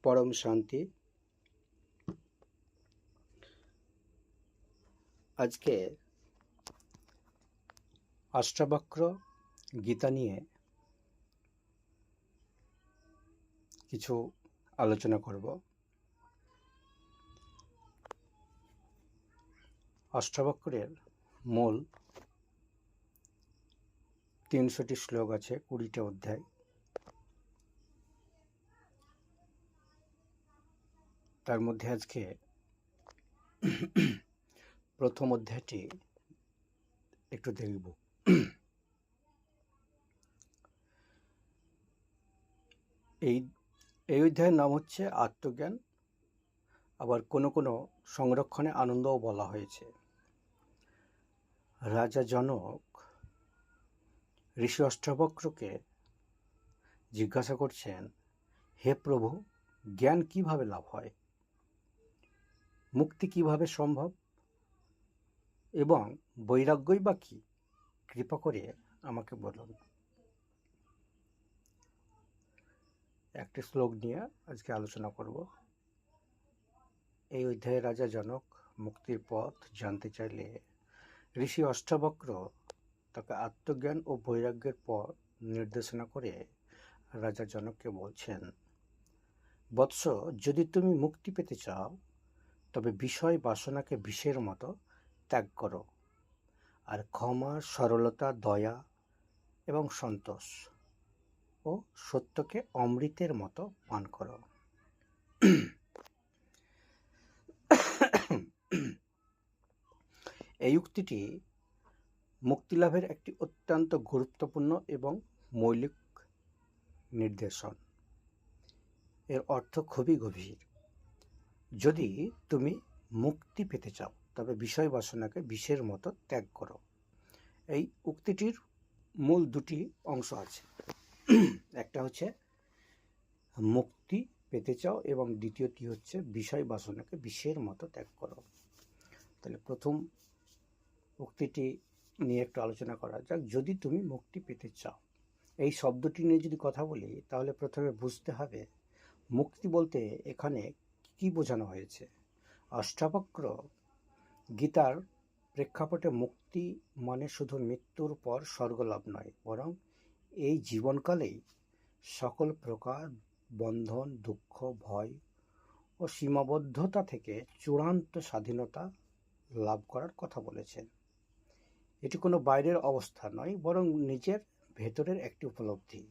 পরম শান্তি। আজকে অষ্টাবক্র গীতা নিয়ে কিছু আলোচনা করব। অষ্টাবক্রের মূল 300টি শ্লোক আছে, 20টা অধ্যায়। তার মধ্যে আজকে প্রথম অধ্যায়টি একটু দেখব। এই অধ্যায়ের নাম হচ্ছে আত্মজ্ঞান। আবার কোনো কোনো সংরক্ষণে আনন্দও বলা হয়েছে। রাজা জনক ঋষি অষ্টাবক্রকে জিজ্ঞাসা করছেন, হে প্রভু, জ্ঞান কিভাবে লাভ হয়, মুক্তি কিভাবে সম্ভব, এবং বৈরাগ্যই বা কি? কৃপা করে আমাকে বলুন। একটি শ্লোক নিয়ে আজকে আলোচনা করব। এই অধ্যায়ে রাজা জনক মুক্তির পথ জানতে চাইলে ঋষি অষ্টাবক্র তাকে আত্মজ্ঞান ও বৈরাগ্যের পথ নির্দেশনা করে রাজা জনককে বলছেন, বৎস, যদি তুমি মুক্তি পেতে চাও তবে বিষয় বাসনাকে বিষের মতো ত্যাগ করো, আর ক্ষমা, সরলতা, দয়া এবং সন্তোষ ও সত্যকে অমৃতের মতো পান করো। এই উক্তিটি মুক্তিলাভের একটি অত্যন্ত গুরুত্বপূর্ণ এবং মৌলিক নির্দেশন। এর অর্থ খুবই গভীর। যদি তুমি মুক্তি পেতে চাও তবে বিষয় বাসনাকে বিষের মতো ত্যাগ করো। এই উক্তিটির মূল দুটি অংশ আছে। একটা হচ্ছে মুক্তি পেতে চাও এবং দ্বিতীয়টি হচ্ছে বিষয় বাসনাকে বিষের মতো ত্যাগ করো। তাহলে প্রথম উক্তিটি নিয়ে একটু আলোচনা করা যাক। যদি তুমি মুক্তি পেতে চাও, এই শব্দটি নিয়ে যদি কথা বলি তাহলে প্রথমে বুঝতে হবে মুক্তি বলতে এখানে কি বোঝানো হয়েছে। অষ্টাবক্র গীতার প্রেক্ষাপটে মুক্তি মানে শুধু মৃত্যুর পর স্বর্গলাভ নয়, বরং এই জীবনকালেই সকল প্রকার বন্ধন, দুঃখ, ভয় ও সীমাবদ্ধতা থেকে চূড়ান্ত স্বাধীনতা লাভ করার কথা বলেছেন। এটি কোনো বাইরের অবস্থা নয়, বরং নিজের ভেতরের একটি উপলব্ধি।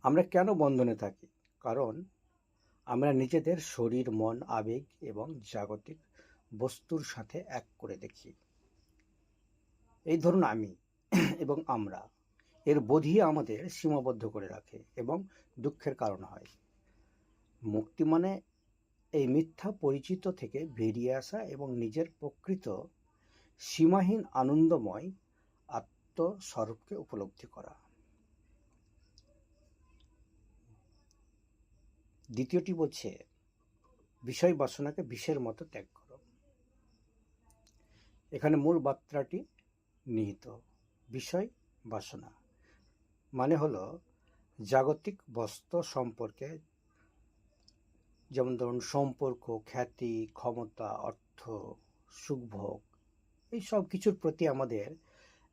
আমরা কেন বন্ধনে থাকি? কারণ আমরা নিজেদের শরীর, মন, আবেগ এবং জাগতিক বস্তুর সাথে এক করে দেখি। এই ধরুন আমি এবং আমরা, এর বোধই আমাদের সীমাবদ্ধ করে রাখে এবং দুঃখের কারণ হয়। মুক্তি মানে এই মিথ্যা পরিচিত থেকে বেরিয়ে আসা এবং নিজের প্রকৃত সীমাহীন আনন্দময় আত্মস্বরূপকে উপলব্ধি করা। দ্বিতীয়টি বলছে বিষয় বাসনাকে বিষের মতো ত্যাগ করো। এখানে মূল বার্তাটি নিহিত। বিষয় বাসনা মানে হলো জাগতিক বস্তু সম্পর্কে, যেমন ধরুন সম্পর্ক, খ্যাতি, ক্ষমতা, অর্থ, সুখভোগ, এই সব কিছুর প্রতি আমাদের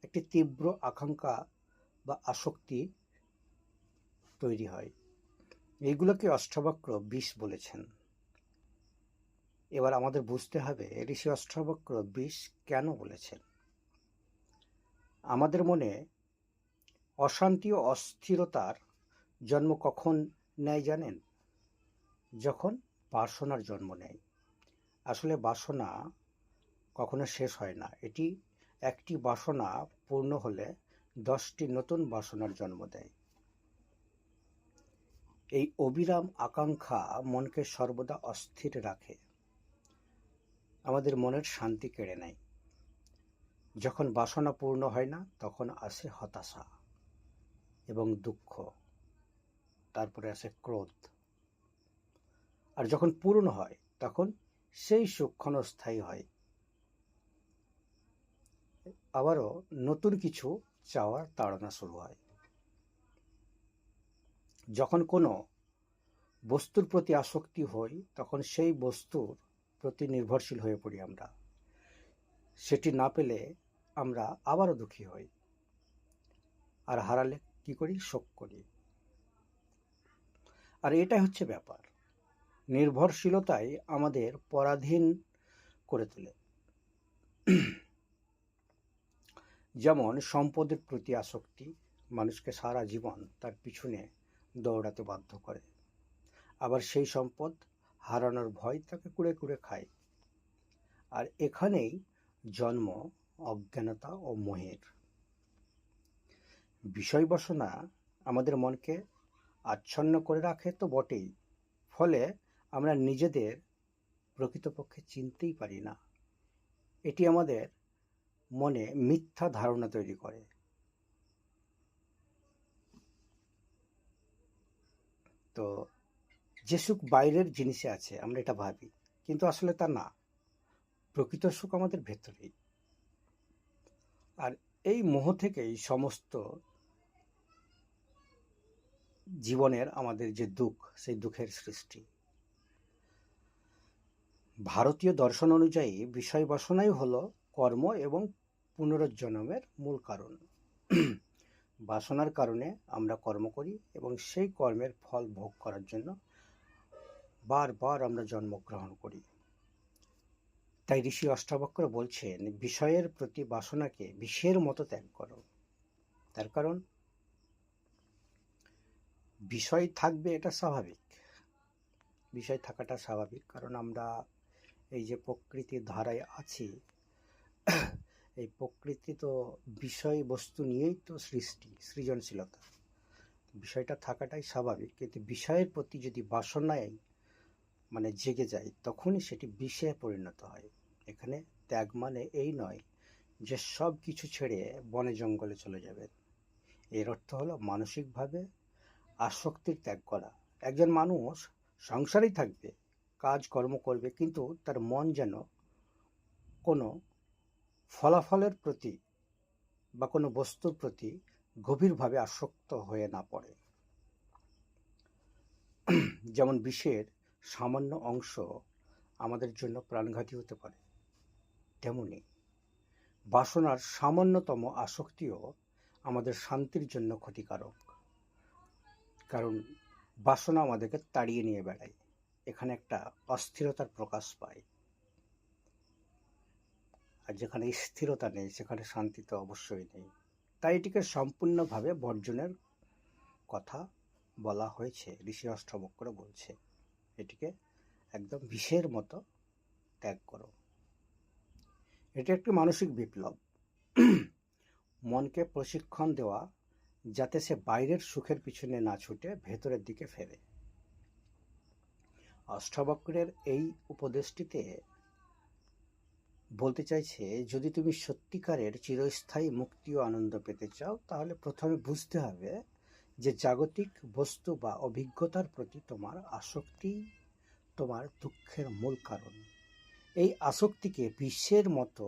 একটি তীব্র আকাঙ্ক্ষা বা আসক্তি তৈরি হয়। এইগুলোকে অষ্টাবক্র বিষ বলেছেন। এবার আমাদের বুঝতে হবে ঋষি অষ্টাবক্র বিষ কেন বলেছেন। আমাদের মনে অশান্তি ও অস্থিরতার জন্ম কখন নেয় জানেন? যখন বাসনার জন্ম নেয়। আসলে বাসনা কখনো শেষ হয় না। এটি একটি বাসনা পূর্ণ হলে 10টি নতুন বাসনার জন্ম দেয়। এই অবিরাম আকাঙ্ক্ষা মনকে সর্বদা অস্থির রাখে, আমাদের মনের শান্তি কেড়ে নেয়। যখন বাসনা পূর্ণ হয় না তখন আসে হতাশা এবং দুঃখ, তারপরে আসে ক্রোধ। আর যখন পূর্ণ হয় তখন সেই সুখ ক্ষণস্থায়ী হয়। আবারও নতুন কিছু চাওয়ার তাড়না শুরু হয়। যখন কোনো বস্তুর প্রতি আসক্তি হই, তখন সেই বস্তুর প্রতি নির্ভরশীল হয়ে পড়ি আমরা। সেটি না পেলে আমরা আবারও দুঃখী হই, আর হারালে কি করি? শোক করি। আর এটাই হচ্ছে ব্যাপার। নির্ভরশীলতাই আমাদের পরাধীন করে তোলে। যেমন সম্পদের প্রতি আসক্তি মানুষকে সারা জীবন তার পিছনে দৌড়াতে বাধ্য করে, আবার সেই সম্পদ হারানোর ভয় তাকে কুড়ে কুড়ে খায়। আর এখানেই জন্ম অজ্ঞানতা ও মোহের। বিষয় বাসনা আমাদের মনকে আচ্ছন্ন করে রাখে তো বটেই, ফলে আমরা নিজেদের প্রকৃতপক্ষে চিনতেই পারি না। এটি আমাদের মনে মিথ্যা ধারণা তৈরি করে। তো যে সুখ বাইরের জিনিসে আছে আমরা এটা ভাবি, কিন্তু আসলে তা না। প্রকৃত সুখ আমাদের ভেতরেই। আর এই মোহ থেকেই সমস্ত জীবনের আমাদের যে দুঃখ, সেই দুঃখের সৃষ্টি। ভারতীয় দর্শন অনুযায়ী বিষয় বাসনাই হলো কর্ম এবং পুনরুজ্জন্মের মূল কারণ। বাসনার কারণে আমরা কর্ম করি এবং সেই কর্মের ফল ভোগ করার জন্য বারবার আমরা জন্মগ্রহণ করি। তাই ঋষি অষ্টাবক্র বলছেন, বিষয়ের প্রতি বাসনাকে বিষের মতো ত্যাগ করো। তার কারণ বিষয় থাকবে, এটা স্বাভাবিক। বিষয় থাকাটা স্বাভাবিক, কারণ আমরা এই যে প্রকৃতির ধারায় আছি, এই প্রকৃতি তো বিষয় বস্তু নিয়েই তো সৃজনশীলতা। বিষয়টা থাকাটাই স্বাভাবিক, কিন্তু বিষয়ের প্রতি যদি বাসনায় জেগে যায়, তখনই সেটি বিষে পরিণত হয়। এখানে ত্যাগ মানে এই নয় যে সব কিছু ছেড়ে বনে জঙ্গলে চলে যাবেন। এর অর্থ হলো মানসিকভাবে আসক্তির ত্যাগ করা। একজন মানুষ সংসারেই থাকবে, কাজকর্ম করবে, কিন্তু তার মন যেন কোনো ফলাফলের প্রতি বা কোনো বস্তুর প্রতি গভীরভাবে আসক্ত হয়ে না পড়ে। যেমন বিষের সামান্য অংশ আমাদের জন্য প্রাণঘাতী হতে পারে, তেমনি বাসনার সামান্যতম আসক্তিও আমাদের শান্তির জন্য ক্ষতিকারক। কারণ বাসনা আমাদেরকে তাড়িয়ে নিয়ে বেড়ায়, এখানে একটা অস্থিরতার প্রকাশ পায়। আর যেখানে স্থিরতা নেই, সেখানে শান্তি তো অবশ্যই নেই। তাই এটিকে সম্পূর্ণভাবে বর্জনের কথা বলা হয়েছে। ঋষি অষ্টাবক্র বলছে, এটিকে একদম বিষের মতো ত্যাগ করো। এটি একটি মানসিক বিপ্লব। মনকে প্রশিক্ষণ দেওয়া, যাতে সে বাইরের সুখের পিছনে না ছুটে ভেতরের দিকে ফেরে। অষ্টাবক্রের এই উপদেশটিতে বলতে চাইছে, যদি তুমি সত্যিকারের চিরস্থায়ী মুক্তি ও আনন্দ পেতে চাও, তাহলে প্রথমে বুঝতে হবে যে জাগতিক বস্তু বা অভিজ্ঞতার প্রতি তোমার আসক্তি তোমার দুঃখের মূল কারণ। এই আসক্তিকে বিষের মতো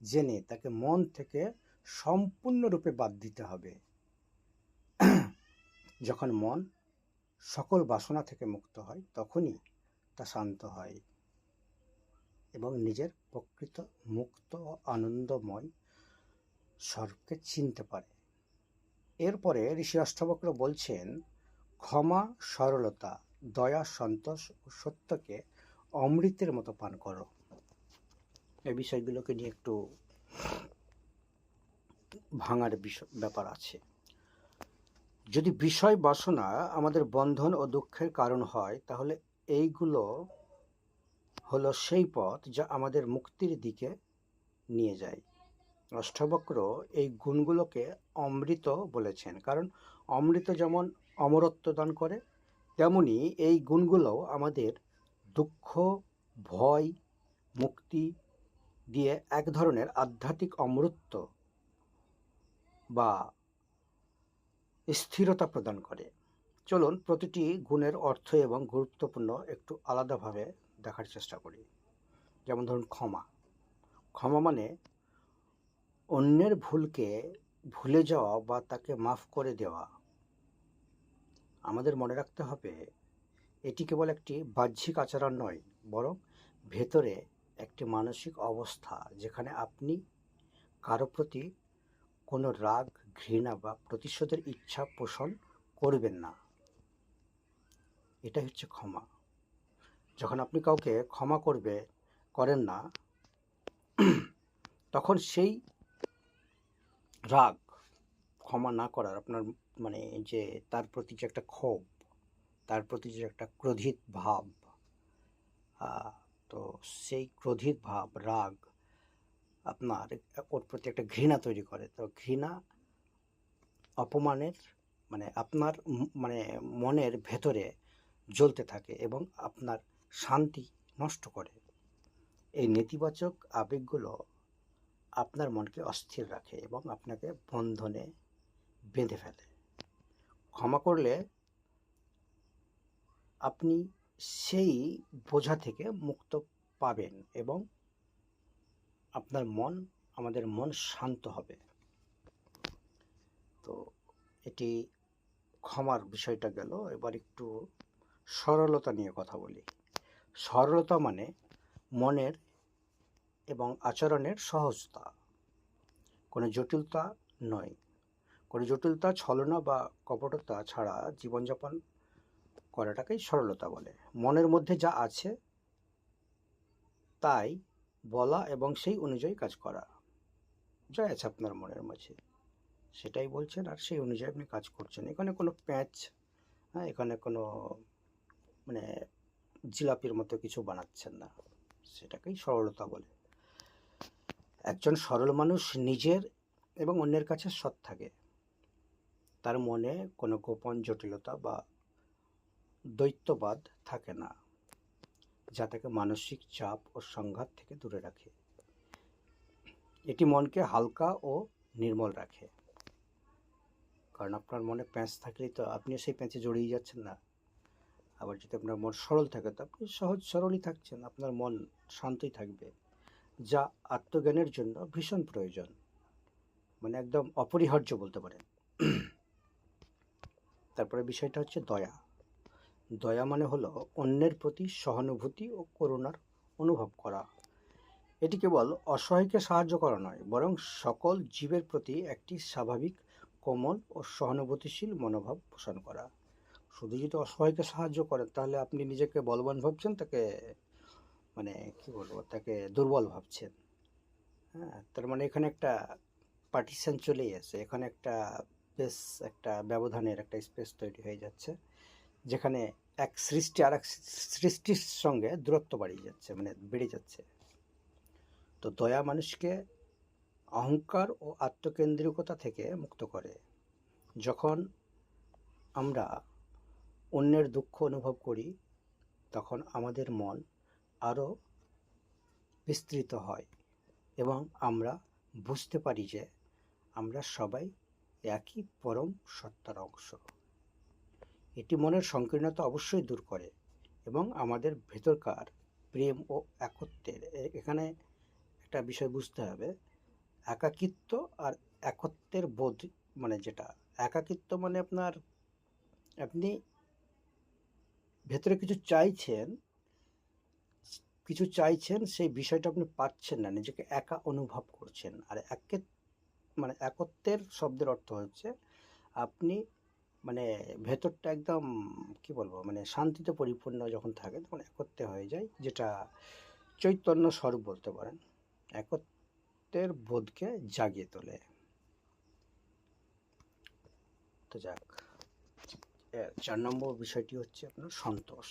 জেনে তাকে মন থেকে সম্পূর্ণরূপে বাদ দিতে হবে। যখন মন সকল বাসনা থেকে মুক্ত হয়, তখনই তা শান্ত হয় এবং নিজের প্রকৃত মুক্ত ও আনন্দময় স্বরূপকে চিনতে পারে। এরপরে ঋষি অষ্টাবক্র বলছেন, ক্ষমা, সরলতা, দয়া, সন্তোষ ও সত্যকে অমৃতের মতো পান করো। এই বিষয়গুলোকে নিয়ে একটু ভাঙার ব্যাপার আছে। যদি বিষয় বাসনা আমাদের বন্ধন ও দুঃখের কারণ হয়, তাহলে এইগুলো হলো সেই পথ যা আমাদের মুক্তির দিকে নিয়ে যায়। অষ্টাবক্র এই গুণগুলোকে অমৃত বলেছেন, কারণ অমৃত যেমন অমরত্ব দান করে, তেমনি এই গুণগুলোও আমাদের দুঃখ, ভয়, মুক্তি দিয়ে এক ধরনের আধ্যাত্মিক অমরত্ব বা স্থিরতা প্রদান করে। চলুন প্রতিটি গুণের অর্থ এবং গুরুত্বপূর্ণ একটু আলাদাভাবে দেখার চেষ্টা করি। যেমন ধরুন ক্ষমা। ক্ষমা মানে অন্যের ভুলকে ভুলে যাওয়া বা তাকে মাফ করে দেওয়া। আমাদের মনে রাখতে হবে, এটি কেবল একটি বাহ্যিক আচরণ নয়, বরং ভেতরে একটি মানসিক অবস্থা যেখানে আপনি কারো প্রতি কোনো রাগ, ঘৃণা বা প্রতিশোধের ইচ্ছা পোষণ করবেন না। এটাই হচ্ছে ক্ষমা। যখন আপনি কাউকে ক্ষমা করেন না, তখন সেই রাগ, ক্ষমা না করার আপনার মানে যে তার প্রতি যে একটা ক্ষোভ, তার প্রতি যে একটা ক্রোধিত ভাব, তো সেই ক্রোধিত ভাব, রাগ আপনার ওর প্রতি একটা ঘৃণা তৈরি করে। তো ঘৃণা অপমানের মানে আপনার মানে মনের ভেতরে জ্বলতে থাকে এবং আপনার শান্তি নষ্ট করে। এই নেতিবাচক আবেগগুলো আপনার মনকে অস্থির রাখে এবং আপনাকে বন্ধনে বেঁধে ফেলে। ক্ষমা করলে আপনি সেই বোঝা থেকে মুক্ত পাবেন এবং আমাদের মন শান্ত হবে। তো এটি ক্ষমার বিষয়টা গেল। এবার একটু সরলতা নিয়ে কথা বলি। সরলতা মানে মনের এবং আচরণের সহজতা, কোনো জটিলতা নয়। কোনো জটিলতা, ছলনা বা কপটতা ছাড়া জীবনযাপন করাটাকেই সরলতা বলে। মনের মধ্যে যা আছে তাই বলা এবং সেই অনুযায়ী কাজ করা। যা আছে আপনার মনের মাঝে সেটাই বলছেন আর সেই অনুযায়ী আপনি কাজ করছেন। এখানে কোনো প্যাঁচ, এখানে কোনো মানে জিলাপির মতো কিছু বানাচ্ছেন না, সেটাকেই সরলতা বলে। একজন সরল মানুষ নিজের এবং অন্যের কাছে সৎ থাকে। তার মনে কোনো গোপন জটিলতা বা দ্বৈতবাদ থাকে না, যা তাকে মানসিক চাপ ও সংঘাত থেকে দূরে রাখে। এটি মনকে হালকা ও নির্মল রাখে। কারণ আপনার মনে প্যাঁচ থাকলেই তো আপনিও সেই প্যাঁচে জড়িয়ে যাচ্ছেন না। আবার যদি আপনার মন সরল থাকে তো আপনি সহজ সরলই থাকছেন, আপনার মন শান্তই থাকবে, যা আত্মজ্ঞানের জন্য ভীষণ প্রয়োজন, মানে একদম অপরিহার্য বলতে পারেন। তারপরে বিষয়টা হচ্ছে দয়া। দয়া মানে হলো অন্যের প্রতি সহানুভূতি ও করুণার অনুভব করা। এটি কেবল অসহায়কে সাহায্য করা নয়, বরং সকল জীবের প্রতি একটি স্বাভাবিক, কোমল ও সহানুভূতিশীল মনোভাব পোষণ করা। শুধু যদি অসহায়কে সাহায্য করেন তাহলে আপনি নিজেকে বলবান ভাবছেন, তাকে মানে কি বলবো, তাকে দুর্বল ভাবছেন। তার মানে এখানে একটা পার্টিশন চলেই আসে, এখানে একটা বেশ একটা ব্যবধানের একটা স্পেস তৈরি হয়ে যাচ্ছে, যেখানে এক সৃষ্টি আর এক সৃষ্টির সঙ্গে দূরত্ব বাড়িয়ে যাচ্ছে, মানে বেড়ে যাচ্ছে। তো দয়া মানুষকে অহংকার ও আত্মকেন্দ্রিকতা থেকে মুক্ত করে। যখন আমরা অন্যের দুঃখ অনুভব করি তখন আমাদের মন আরও বিস্তৃত হয় এবং আমরা বুঝতে পারি যে আমরা সবাই একই পরম সত্তার অংশ। এটি মনের সংকীর্ণতা অবশ্যই দূর করে এবং আমাদের ভেতরকার প্রেম ও একত্বের, এখানে একটা বিষয় বুঝতে হবে, একাকিত্ব আর একত্বের বোধ, মানে যেটা একাকিত্ব মানে আপনি ভেতরে কিছু চাইছেন, সেই বিষয়টা আপনি পাচ্ছেন না, নিজেকে একা অনুভব করছেন। আর একত্বের শব্দের অর্থ হচ্ছে আপনি মানে ভেতরটা একদম কি বলবো, মানে শান্তিতে পরিপূর্ণ যখন থাকে তখন একত্বে হয়ে যায়, যেটা চৈতন্য স্বরূপ বলতে পারেন। একত্বের বোধকে জাগিয়ে তোলে। তো যাক, 4 নম্বর বিষয়টি হচ্ছে আপনার সন্তোষ।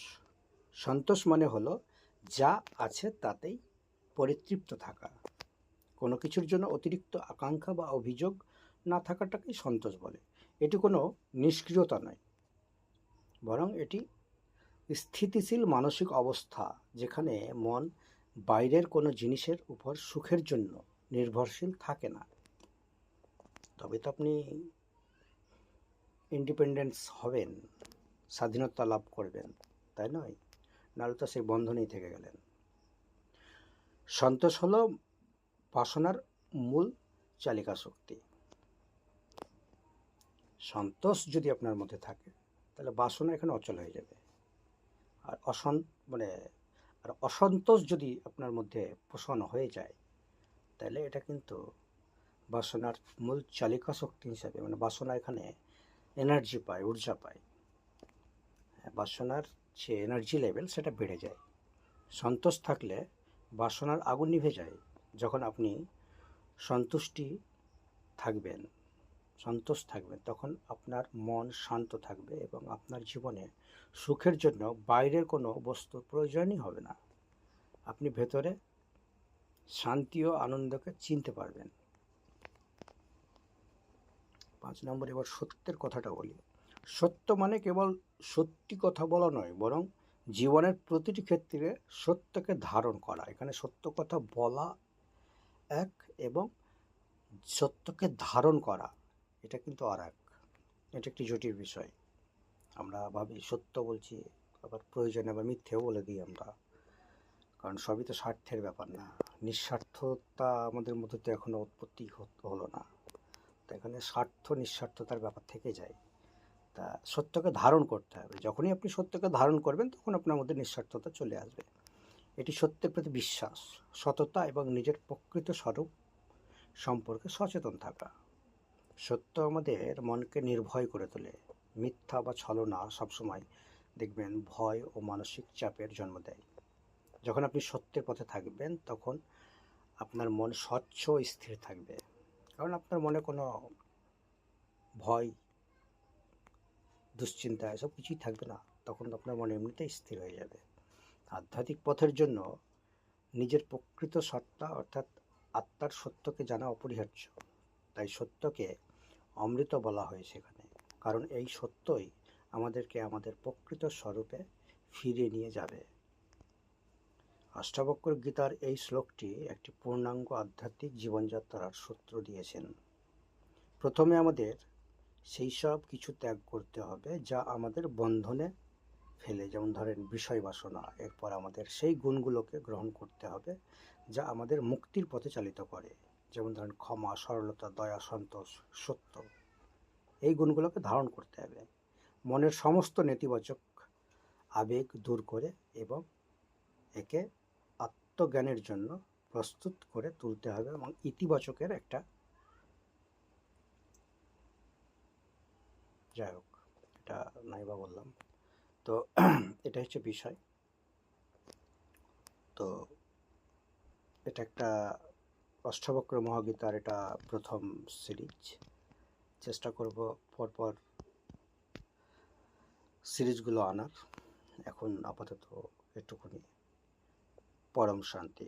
সন্তোষ মানে হলো যা আছে তাতেই পরিতৃপ্ত থাকা। কোনো কিছুর জন্য অতিরিক্ত আকাঙ্ক্ষা বা অভিযোগ না থাকাটাকেই সন্তোষ বলে। এটি কোনো নিষ্ক্রিয়তা নয়, বরং এটি স্থিতিশীল মানসিক অবস্থা, যেখানে মন বাইরের কোনো জিনিসের উপর সুখের জন্য নির্ভরশীল থাকে না। তবে তো আপনি ইন্ডিপেন্ডেন্স হবেন, স্বাধীনতা লাভ করবেন, তাই নয়? নাহলে তো সেই বন্ধনেই থেকে গেলেন। সন্তোষ হলো বাসনার মূল চালিকা শক্তি। সন্তোষ যদি আপনার মধ্যে থাকে তাহলে বাসনা এখানে অচল হয়ে যাবে। আর মানে আর অসন্তোষ যদি আপনার মধ্যে পোষণ হয়ে যায়, তাহলে এটা কিন্তু বাসনার মূল চালিকা শক্তি হিসাবে, মানে বাসনা এখানে এনার্জি পায়, ঊর্জা পায়। বাসনার যে এনার্জি লেভেল সেটা বেড়ে যায়। সন্তোষ থাকলে বাসনার আগুন নিভে যায়। যখন আপনি সন্তুষ্টি থাকবেন, সন্তোষ থাকবেন, তখন আপনার মন শান্ত থাকবে এবং আপনার জীবনে সুখের জন্য বাইরের কোনো বস্তুর প্রয়োজনই হবে না। আপনি ভেতরে শান্তি ও আনন্দকে চিনতে পারবেন। 5 নম্বর, এবার সত্যের কথাটা বলি। সত্য মানে কেবল সত্যি কথা বলা নয়, বরং জীবনের প্রতিটি ক্ষেত্রে সত্যকে ধারণ করা। এখানে সত্য কথা বলা এক, এবং সত্যকে ধারণ করা এটা কিন্তু আর এক। এটা একটি জটিল বিষয়। আমরা ভাবি সত্য বলছি, আবার প্রয়োজনে আবার মিথ্যেও বলে দিই আমরা, কারণ সবই তো স্বার্থের ব্যাপার না। নিঃস্বার্থতা আমাদের মধ্যে তো এখনও উৎপত্তি হলো না, তো এখানে স্বার্থ নিঃস্বার্থতার ব্যাপার থেকে যায়। তা সত্যকে ধারণ করতে হবে। যখনই আপনি সত্যকে ধারণ করবেন, তখন আপনার মধ্যে নিঃস্বার্থতা চলে আসবে। এটি সত্যের প্রতি বিশ্বাস, সততা এবং নিজের প্রকৃত স্বরূপ সম্পর্কে সচেতন থাকা। সত্য আমাদের মনকে নির্ভয় করে তোলে। মিথ্যা বা ছলনা সবসময় দেখবেন ভয় ও মানসিক চাপের জন্ম দেয়। যখন আপনি সত্যের পথে থাকবেন, তখন আপনার মন স্বচ্ছ ও স্থির থাকবে, কারণ আপনার মনে কোনো ভয়, দুশ্চিন্তা এসব কিছুই থাকবে না। তখন আপনার মন এমনিতেই স্থির হয়ে যাবে। আধ্যাত্মিক পথের জন্য নিজের প্রকৃত সত্তা অর্থাৎ আত্মার সত্যকে জানা অপরিহার্য। তাই সত্যকে অমৃত বলা হয়েছে এখানে, কারণ এই সত্যই আমাদেরকে আমাদের প্রকৃত স্বরূপে ফিরিয়ে নিয়ে যাবে। অষ্টাবক্র গীতার এই শ্লোকটি একটি পূর্ণাঙ্গ আধ্যাত্মিক জীবনযাত্রার সূত্র দিয়েছেন। প্রথমে আমাদের সেই সব কিছু ত্যাগ করতে হবে যা আমাদের বন্ধনে ফেলে, যেমন ধরেন বিষয় বাসনা। এরপর আমাদের সেই গুণগুলোকে গ্রহণ করতে হবে যা আমাদের মুক্তির পথে চালিত করে, যেমন ধরেন ক্ষমা, সরলতা, দয়া, সন্তোষ, সত্য। এই গুণগুলোকে ধারণ করতে হবে। মনের সমস্ত নেতিবাচক আবেগ দূর করে এবং একে আত্মজ্ঞানের জন্য প্রস্তুত করে তুলতে হবে, এবং ইতিবাচকের একটা, যাই হোক এটা নাইবা বললাম। তো এটা হচ্ছে বিষয়। তো এটা একটা অষ্টাবক্র মহাগীতার এটা প্রথম সিরিজ। চেষ্টা করব পরপর সিরিজগুলো আনার। এখন আপাতত এটুকুনি। পরম শান্তি।